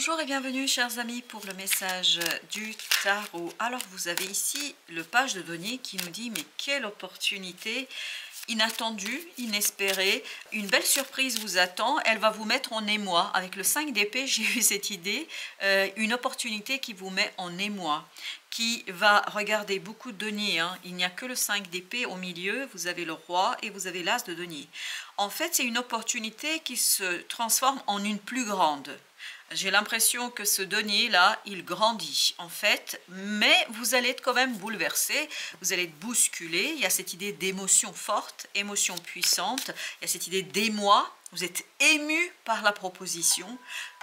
Bonjour et bienvenue chers amis pour le message du tarot. Alors vous avez ici le page de denier qui nous dit mais quelle opportunité inattendue, inespérée, une belle surprise vous attend, elle va vous mettre en émoi. Avec le 5 d'épée, j'ai eu cette idée, une opportunité qui vous met en émoi, qui va regarder beaucoup de deniers, hein. Il n'y a que le 5 d'épée au milieu, vous avez le roi et vous avez l'as de denier. En fait, c'est une opportunité qui se transforme en une plus grande. J'ai l'impression que ce denier-là, il grandit en fait, mais vous allez être quand même bouleversé, vous allez être bousculé. Il y a cette idée d'émotion forte, émotion puissante, il y a cette idée d'émoi, vous êtes ému par la proposition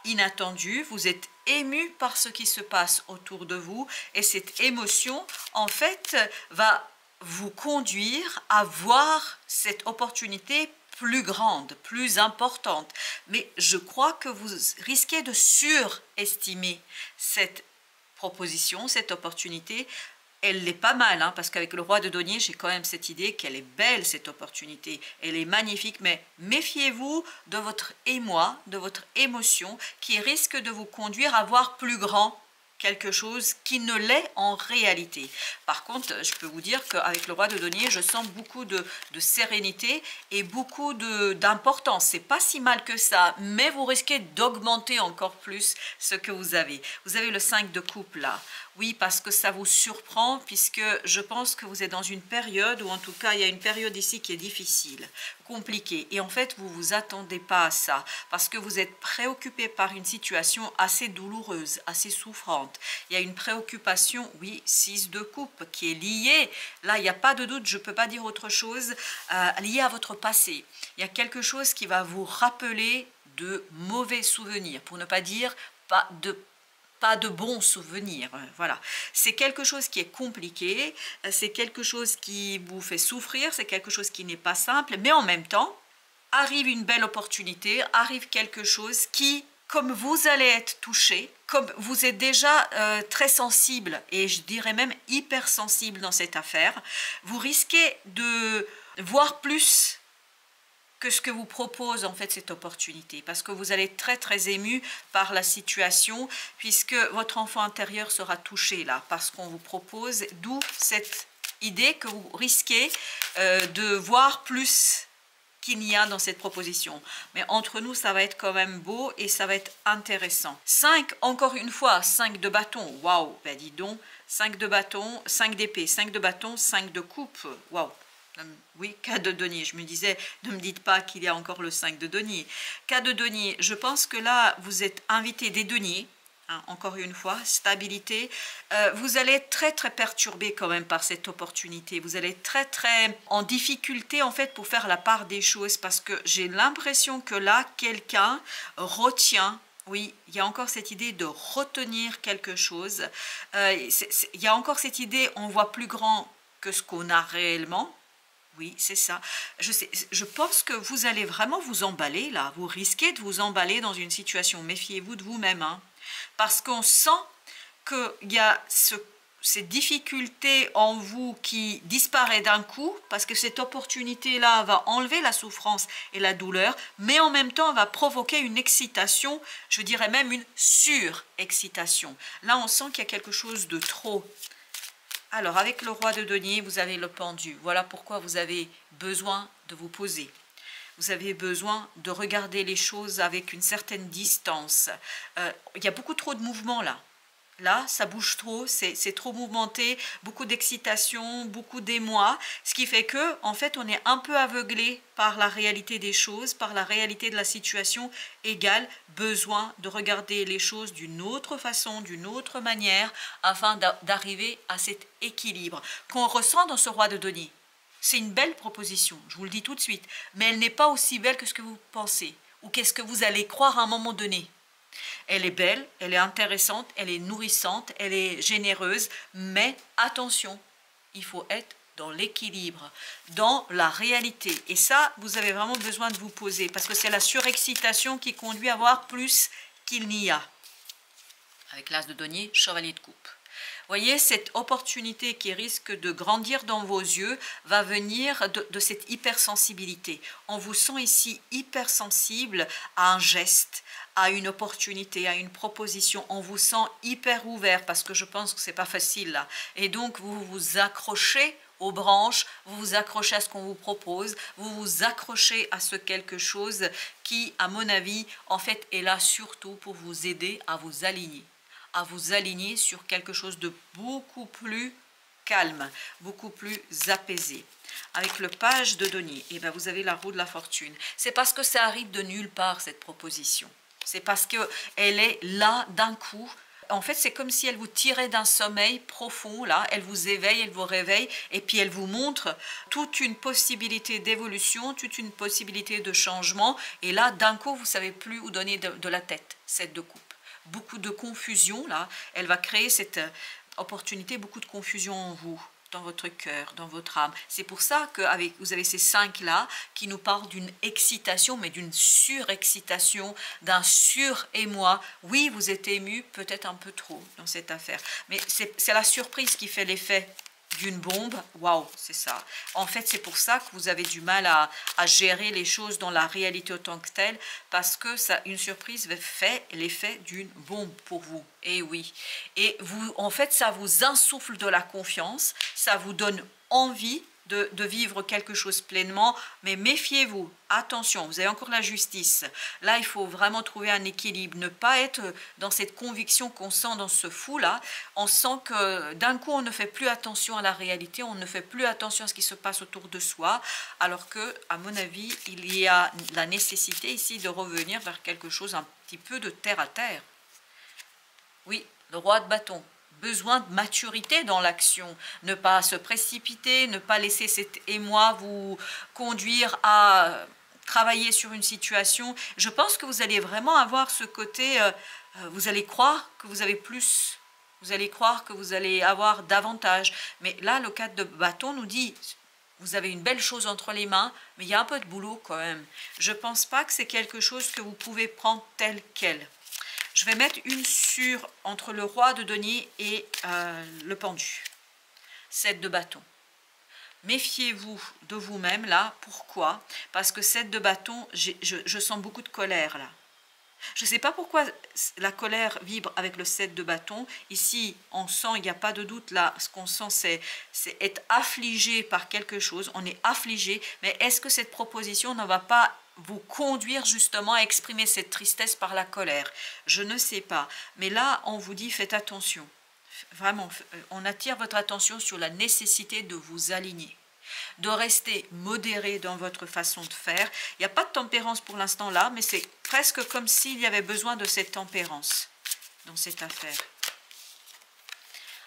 inattendue, vous êtes ému par ce qui se passe autour de vous et cette émotion en fait va vous conduire à voir cette opportunité plus grande, plus importante. Mais je crois que vous risquez de surestimer cette proposition, cette opportunité. Elle est pas mal, hein, parce qu'avec le roi de denier, j'ai quand même cette idée qu'elle est belle, cette opportunité. Elle est magnifique, mais méfiez-vous de votre émoi, de votre émotion, qui risque de vous conduire à voir plus grand quelque chose qui ne l'est en réalité. Par contre, je peux vous dire qu'avec le roi de denier, je sens beaucoup de sérénité et beaucoup d'importance. C'est pas si mal que ça, mais vous risquez d'augmenter encore plus ce que vous avez. Vous avez le 5 de coupe là. Oui, parce que ça vous surprend, puisque je pense que vous êtes dans une période, ou en tout cas, il y a une période ici qui est difficile, compliquée. Et en fait, vous ne vous attendez pas à ça, parce que vous êtes préoccupé par une situation assez douloureuse, assez souffrante. Il y a une préoccupation, oui, 6 de coupe, qui est liée, là, il n'y a pas de doute, je ne peux pas dire autre chose, liée à votre passé. Il y a quelque chose qui va vous rappeler de mauvais souvenirs, pour ne pas dire pas de bons souvenirs, voilà. C'est quelque chose qui est compliqué, c'est quelque chose qui vous fait souffrir, c'est quelque chose qui n'est pas simple, mais en même temps, arrive une belle opportunité, arrive quelque chose qui, comme vous allez être touché, comme vous êtes déjà très sensible, et je dirais même hypersensible dans cette affaire, vous risquez de voir plus que ce que vous propose en fait cette opportunité, parce que vous allez être très très ému par la situation, puisque votre enfant intérieur sera touché là, parce qu'on vous propose, d'où cette idée que vous risquez de voir plus qu'il n'y a dans cette proposition. Mais entre nous, ça va être quand même beau et ça va être intéressant. 5, encore une fois, 5 de bâton, waouh, ben dis donc, 5 de bâton, 5 d'épée, 5 de bâton, 5 de coupe, waouh. Oui, cas de denier. Je me disais, ne me dites pas qu'il y a encore le 5 de denier. Cas de denier, je pense que là, vous êtes invité des deniers. Hein, encore une fois, stabilité. Vous allez être très, très perturbé quand même par cette opportunité. Vous allez être très, très en difficulté en fait pour faire la part des choses, parce que j'ai l'impression que là, quelqu'un retient. Oui, il y a encore cette idée de retenir quelque chose. Il y a encore cette idée, on voit plus grand que ce qu'on a réellement. Oui, c'est ça. Je pense que vous allez vraiment vous emballer là. Vous risquez de vous emballer dans une situation. Méfiez-vous de vous-même. Hein, parce qu'on sent qu'il y a ces difficultés en vous qui disparaissent d'un coup. Parce que cette opportunité-là va enlever la souffrance et la douleur. Mais en même temps, va provoquer une excitation. Je dirais même une surexcitation. Là, on sent qu'il y a quelque chose de trop. Alors, avec le roi de denier, vous avez le pendu. Voilà pourquoi vous avez besoin de vous poser. Vous avez besoin de regarder les choses avec une certaine distance. Il y a beaucoup trop de mouvements là. Là, ça bouge trop, c'est trop mouvementé, beaucoup d'excitation, beaucoup d'émoi, ce qui fait que, en fait, on est un peu aveuglé par la réalité des choses, par la réalité de la situation, égale besoin de regarder les choses d'une autre façon, d'une autre manière, afin d'arriver à cet équilibre qu'on ressent dans ce roi de denier. C'est une belle proposition, je vous le dis tout de suite, mais elle n'est pas aussi belle que ce que vous pensez, ou qu'est-ce que vous allez croire à un moment donné. Elle est belle, elle est intéressante, elle est nourrissante, elle est généreuse, mais attention, il faut être dans l'équilibre, dans la réalité. Et ça, vous avez vraiment besoin de vous poser, parce que c'est la surexcitation qui conduit à voir plus qu'il n'y a. Avec l'as de denier, chevalier de coupe. Voyez, cette opportunité qui risque de grandir dans vos yeux va venir de cette hypersensibilité. On vous sent ici hypersensible à un geste, à une opportunité, à une proposition. On vous sent hyper ouvert parce que je pense que c'est pas facile là. Et donc vous vous accrochez aux branches, vous vous accrochez à ce qu'on vous propose, vous vous accrochez à ce quelque chose qui, à mon avis, en fait, est là surtout pour vous aider à vous aligner sur quelque chose de beaucoup plus calme, beaucoup plus apaisé. Avec le page de denier, et bien vous avez la roue de la fortune. C'est parce que ça arrive de nulle part, cette proposition. C'est parce qu'elle est là d'un coup. En fait, c'est comme si elle vous tirait d'un sommeil profond, là. Elle vous éveille, elle vous réveille, et puis elle vous montre toute une possibilité d'évolution, toute une possibilité de changement. Et là, d'un coup, vous ne savez plus où donner de la tête, cette de coupe. Beaucoup de confusion, là. Elle va créer cette opportunité, beaucoup de confusion en vous, dans votre cœur, dans votre âme. C'est pour ça que vous avez ces 5-là qui nous parlent d'une excitation, mais d'une surexcitation, d'un surémoi. Oui, vous êtes ému, peut-être un peu trop dans cette affaire. Mais c'est la surprise qui fait l'effet d'une bombe. Waouh, c'est ça. En fait, c'est pour ça que vous avez du mal à gérer les choses dans la réalité autant que telle, parce que une surprise fait l'effet d'une bombe pour vous. Et oui. Et vous, en fait, ça vous insuffle de la confiance, ça vous donne envie de vivre quelque chose pleinement, mais méfiez-vous, attention, vous avez encore la justice. Là, il faut vraiment trouver un équilibre, ne pas être dans cette conviction qu'on sent dans ce fou-là. On sent que d'un coup, on ne fait plus attention à la réalité, on ne fait plus attention à ce qui se passe autour de soi, alors que, à mon avis, il y a la nécessité ici de revenir vers quelque chose un petit peu de terre à terre. Oui, le roi de bâton. Besoin de maturité dans l'action, ne pas se précipiter, ne pas laisser cet émoi vous conduire à travailler sur une situation. Je pense que vous allez vraiment avoir ce côté, vous allez croire que vous avez plus, vous allez croire que vous allez avoir davantage. Mais là, le 4 de bâton nous dit, vous avez une belle chose entre les mains, mais il y a un peu de boulot quand même. Je ne pense pas que c'est quelque chose que vous pouvez prendre tel quel. Je vais mettre une entre le roi de denier et le pendu. 7 de bâton. Méfiez-vous de vous-même là. Pourquoi? Parce que 7 de bâton, je sens beaucoup de colère là. Je ne sais pas pourquoi la colère vibre avec le 7 de bâton. Ici, on sent, il n'y a pas de doute là, ce qu'on sent, c'est être affligé par quelque chose. On est affligé, mais est-ce que cette proposition ne va pas vous conduire justement à exprimer cette tristesse par la colère? Je ne sais pas. Mais là, on vous dit, faites attention. Vraiment, on attire votre attention sur la nécessité de vous aligner, de rester modéré dans votre façon de faire. Il n'y a pas de tempérance pour l'instant là, mais c'est presque comme s'il y avait besoin de cette tempérance dans cette affaire.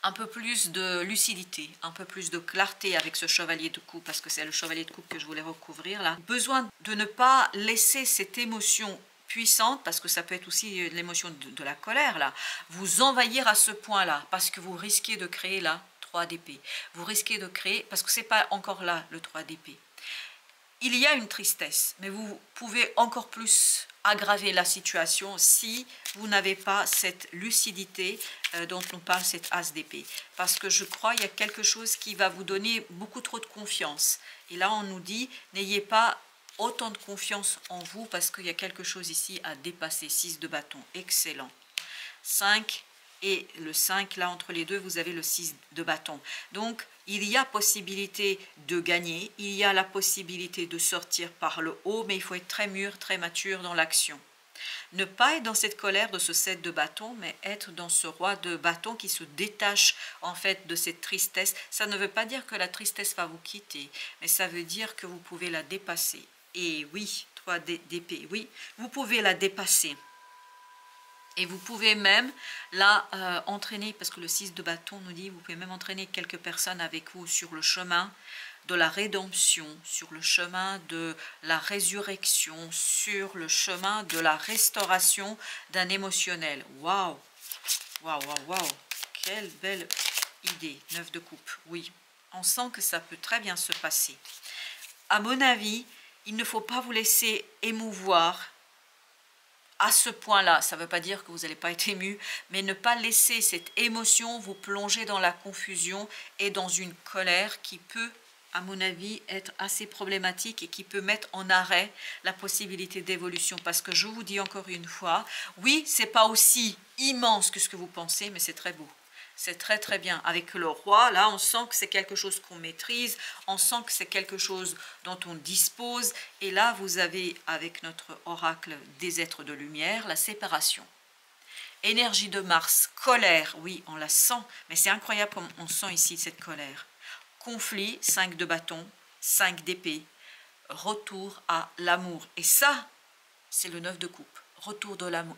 Un peu plus de lucidité, un peu plus de clarté avec ce chevalier de coupe, parce que c'est le chevalier de coupe que je voulais recouvrir là. Besoin de ne pas laisser cette émotion puissante, parce que ça peut être aussi l'émotion de la colère là, vous envahir à ce point là, parce que vous risquez de créer là 3 d'épée. Vous risquez de créer, parce que ce n'est pas encore là le 3 d'épée. Il y a une tristesse, mais vous pouvez encore plus aggraver la situation si vous n'avez pas cette lucidité dont nous parle cette as d'épée. Parce que je crois qu'il y a quelque chose qui va vous donner beaucoup trop de confiance. Et là, on nous dit, n'ayez pas autant de confiance en vous parce qu'il y a quelque chose ici à dépasser. 6 de bâton, excellent. 5 et le 5, là, entre les deux, vous avez le 6 de bâton. Donc, il y a possibilité de gagner, il y a la possibilité de sortir par le haut, mais il faut être très mûr, très mature dans l'action. Ne pas être dans cette colère de ce 7 de bâton, mais être dans ce roi de bâton qui se détache en fait de cette tristesse. Ça ne veut pas dire que la tristesse va vous quitter, mais ça veut dire que vous pouvez la dépasser. Et oui, 3 d'épée, oui, vous pouvez la dépasser. Et vous pouvez même là entraîner, parce que le 6 de bâton nous dit, vous pouvez même entraîner quelques personnes avec vous sur le chemin de la rédemption, sur le chemin de la résurrection, sur le chemin de la restauration d'un émotionnel. Waouh, waouh, waouh, waouh, quelle belle idée. 9 de coupe, oui, on sent que ça peut très bien se passer. À mon avis, il ne faut pas vous laisser émouvoir à ce point-là. Ça ne veut pas dire que vous n'allez pas être ému, mais ne pas laisser cette émotion vous plonger dans la confusion et dans une colère qui peut, à mon avis, être assez problématique et qui peut mettre en arrêt la possibilité d'évolution. Parce que je vous dis encore une fois, oui, c'est pas aussi immense que ce que vous pensez, mais c'est très beau. C'est très très bien. Avec le roi, là, on sent que c'est quelque chose qu'on maîtrise, on sent que c'est quelque chose dont on dispose. Et là, vous avez, avec notre oracle des êtres de lumière, la séparation. Énergie de Mars, colère, oui, on la sent, mais c'est incroyable comme on sent ici cette colère. Conflit, 5 de bâton, 5 d'épée, retour à l'amour. Et ça, c'est le 9 de coupe. Retour de l'amour,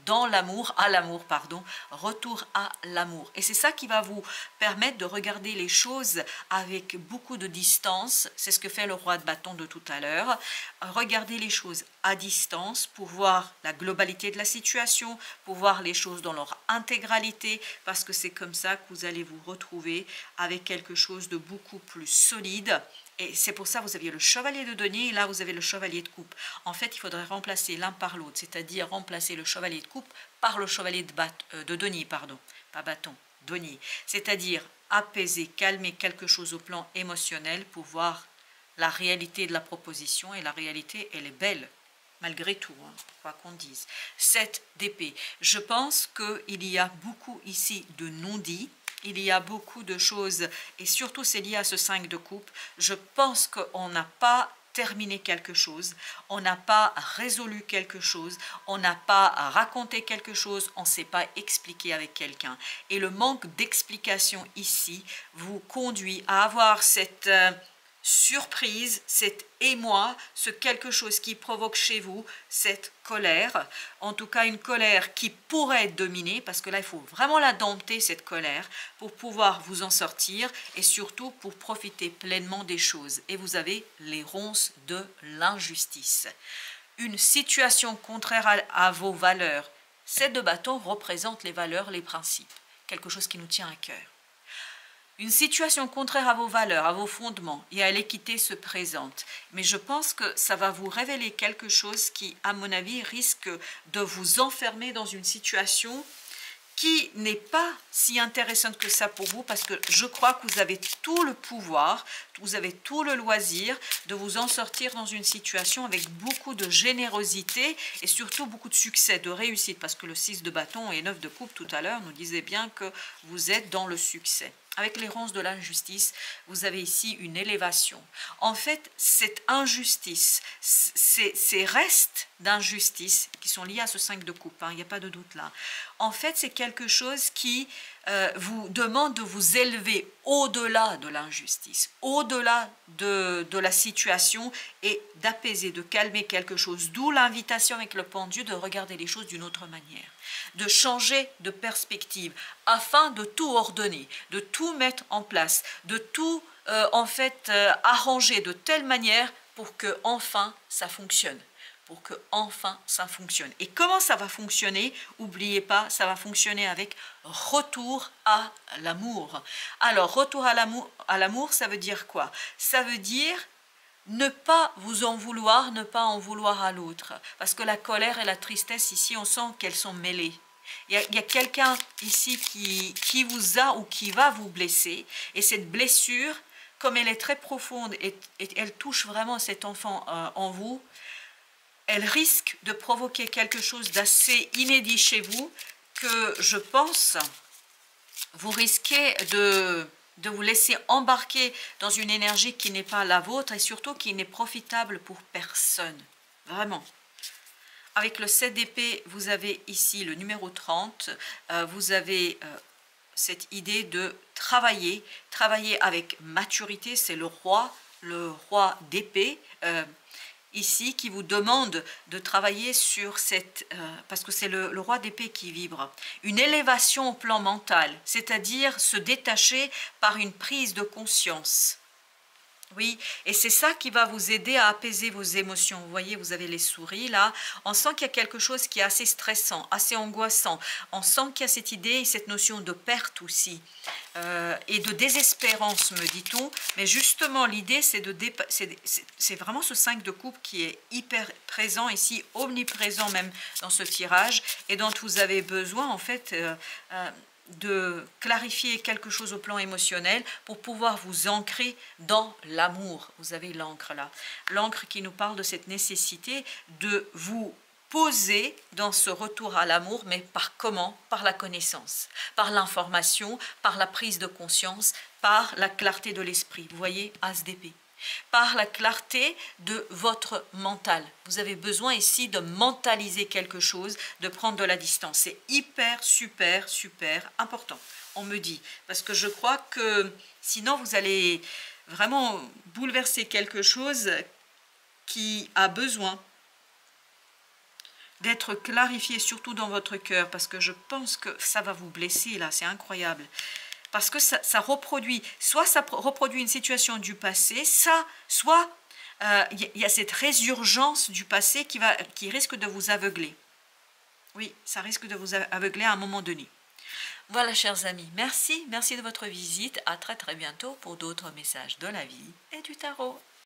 dans l'amour, à l'amour, pardon, retour à l'amour. Et c'est ça qui va vous permettre de regarder les choses avec beaucoup de distance. C'est ce que fait le roi de bâton de tout à l'heure. Regardez les choses à distance pour voir la globalité de la situation, pour voir les choses dans leur intégralité, parce que c'est comme ça que vous allez vous retrouver avec quelque chose de beaucoup plus solide. Et c'est pour ça que vous aviez le chevalier de denier et là vous avez le chevalier de coupe. En fait, il faudrait remplacer l'un par l'autre, c'est-à-dire remplacer le chevalier de coupe par le chevalier de denier, pardon, pas bâton, denier. C'est-à-dire apaiser, calmer quelque chose au plan émotionnel pour voir la réalité de la proposition. Et la réalité, elle est belle, malgré tout, hein, quoi qu'on dise. 7 d'épée. Je pense qu'il y a beaucoup ici de non-dits. Il y a beaucoup de choses, et surtout c'est lié à ce 5 de coupe. Je pense qu'on n'a pas terminé quelque chose, on n'a pas résolu quelque chose, on n'a pas raconté quelque chose, on ne s'est pas expliqué avec quelqu'un. Et le manque d'explication ici vous conduit à avoir cette surprise, cet émoi, ce quelque chose qui provoque chez vous cette colère, en tout cas une colère qui pourrait être dominée, parce que là il faut vraiment la dompter cette colère pour pouvoir vous en sortir et surtout pour profiter pleinement des choses. Et vous avez les ronces de l'injustice, une situation contraire à vos valeurs. Ces 2 bâtons représentent les valeurs, les principes, quelque chose qui nous tient à cœur. Une situation contraire à vos valeurs, à vos fondements et à l'équité se présente. Mais je pense que ça va vous révéler quelque chose qui, à mon avis, risque de vous enfermer dans une situation qui n'est pas si intéressante que ça pour vous, parce que je crois que vous avez tout le pouvoir, vous avez tout le loisir de vous en sortir dans une situation avec beaucoup de générosité et surtout beaucoup de succès, de réussite, parce que le 6 de bâton et 9 de coupe tout à l'heure nous disait bien que vous êtes dans le succès. Avec les ronces de l'injustice, vous avez ici une élévation. En fait, cette injustice, ces restes d'injustice qui sont liés à ce 5 de coupe, il n'y a pas de doute là. En fait, c'est quelque chose qui vous demande de vous élever au-delà de l'injustice, au-delà de la situation et d'apaiser, de calmer quelque chose. D'où l'invitation avec le pendu de regarder les choses d'une autre manière, de changer de perspective afin de tout ordonner, de tout mettre en place, de tout arranger de telle manière pour que enfin ça fonctionne. Pour que enfin ça fonctionne. Et comment ça va fonctionner? N'oubliez pas, ça va fonctionner avec retour à l'amour. Alors, retour à l'amour, ça veut dire quoi? Ça veut dire ne pas vous en vouloir, ne pas en vouloir à l'autre. Parce que la colère et la tristesse, ici, on sent qu'elles sont mêlées. Il y a quelqu'un ici qui vous a ou qui va vous blesser. Et cette blessure, comme elle est très profonde et elle touche vraiment cet enfant en vous, elle risque de provoquer quelque chose d'assez inédit chez vous, que je pense vous risquez de vous laisser embarquer dans une énergie qui n'est pas la vôtre et surtout qui n'est profitable pour personne. Vraiment. Avec le 7 d'épée, vous avez ici le numéro 30, vous avez cette idée de travailler avec maturité, c'est le roi d'épée, ici, qui vous demande de travailler sur cette, parce que c'est le roi d'épée qui vibre, une élévation au plan mental, c'est-à-dire se détacher par une prise de conscience. Oui, et c'est ça qui va vous aider à apaiser vos émotions. Vous voyez, vous avez les souris là. On sent qu'il y a quelque chose qui est assez stressant, assez angoissant. On sent qu'il y a cette idée et cette notion de perte aussi. et de désespérance, me dit-on. Mais justement, l'idée, c'est vraiment ce 5 de coupe qui est hyper présent ici, omniprésent même dans ce tirage, et dont vous avez besoin, en fait, de clarifier quelque chose au plan émotionnel pour pouvoir vous ancrer dans l'amour. Vous avez l'encre là. L'encre qui nous parle de cette nécessité de vous poser dans ce retour à l'amour, mais par comment? Par la connaissance, par l'information, par la prise de conscience, par la clarté de l'esprit. Vous voyez, As d'épée. Par la clarté de votre mental. Vous avez besoin ici de mentaliser quelque chose, de prendre de la distance. C'est hyper, super, super important, on me dit. Parce que je crois que sinon vous allez vraiment bouleverser quelque chose qui a besoin d'être clarifié, surtout dans votre cœur, parce que je pense que ça va vous blesser là, c'est incroyable. Parce que ça reproduit, soit ça reproduit une situation du passé, soit il y a cette résurgence du passé qui risque de vous aveugler. Oui, ça risque de vous aveugler à un moment donné. Voilà, chers amis, merci de votre visite. À très très bientôt pour d'autres messages de la vie et du tarot.